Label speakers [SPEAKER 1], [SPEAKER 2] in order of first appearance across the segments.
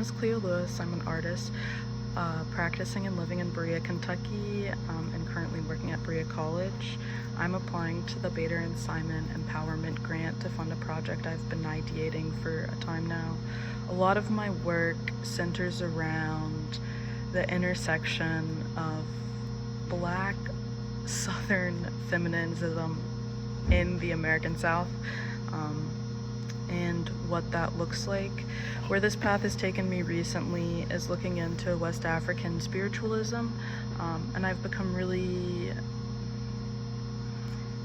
[SPEAKER 1] name is Cleo Lewis. I'm an artist practicing and living in Berea, Kentucky, and currently working at Berea College. I'm applying to the Bader and Simon Empowerment Grant to fund a project I've been ideating for a time now. A lot of my work centers around the intersection of Black Southern feminism in the American South, and what that looks like. Where this path has taken me recently is looking into West African spiritualism, and I've become really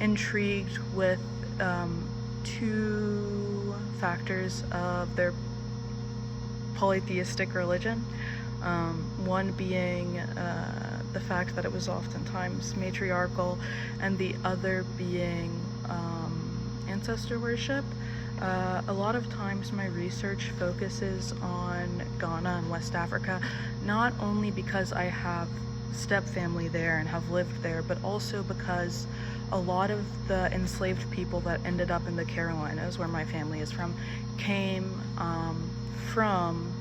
[SPEAKER 1] intrigued with two factors of their polytheistic religion. One being the fact that it was oftentimes matriarchal, and the other being ancestor worship. A lot of times my research focuses on Ghana and West Africa, not only because I have step family there and have lived there, but also because a lot of the enslaved people that ended up in the Carolinas, where my family is from, came from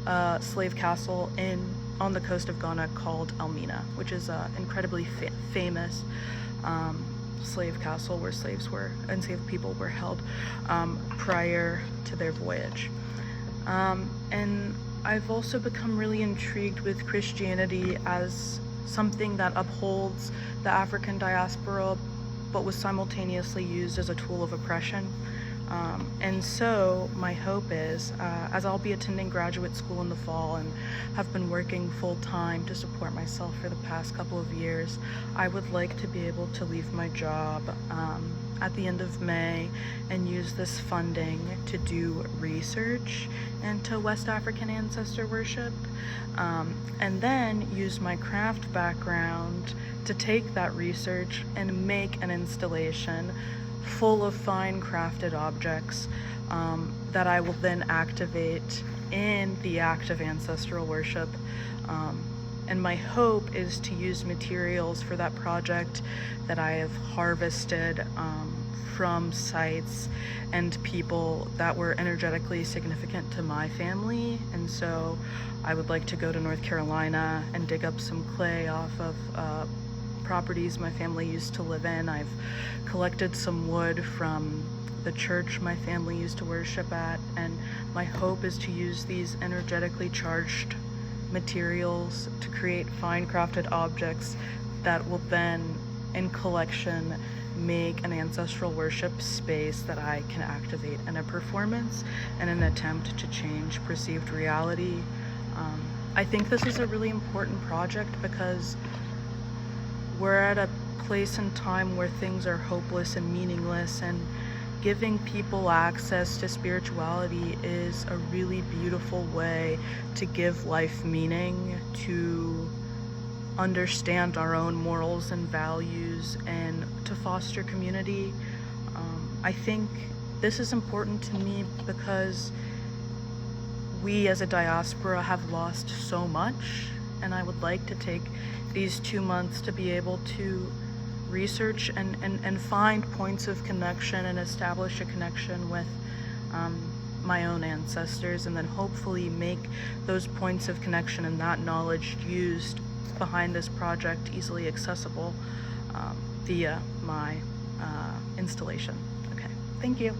[SPEAKER 1] a slave castle on the coast of Ghana called Elmina, which is an incredibly famous slave castle where enslaved people were held prior to their voyage. And I've also become really intrigued with Christianity as something that upholds the African diaspora, but was simultaneously used as a tool of oppression. And so my hope is, as I'll be attending graduate school in the fall and have been working full-time to support myself for the past couple of years, I would like to be able to leave my job at the end of May and use this funding to do research into West African ancestor worship, and then use my craft background to take that research and make an installation full of fine crafted objects that I will then activate in the act of ancestral worship. And my hope is to use materials for that project that I have harvested from sites and people that were energetically significant to my family. And so I would like to go to North Carolina and dig up some clay off of properties my family used to live in. I've collected some wood from the church my family used to worship at, and my hope is to use these energetically charged materials to create fine crafted objects that will then, in collection, make an ancestral worship space that I can activate in a performance in an attempt to change perceived reality. I think this is a really important project because we're at a place in time where things are hopeless and meaningless, and giving people access to spirituality is a really beautiful way to give life meaning, to understand our own morals and values, and to foster community. I think this is important to me because we as a diaspora have lost so much, and I would like to take these 2 months to be able to research and find points of connection and establish a connection with my own ancestors, and then hopefully make those points of connection and that knowledge used behind this project easily accessible via my installation. Okay, thank you.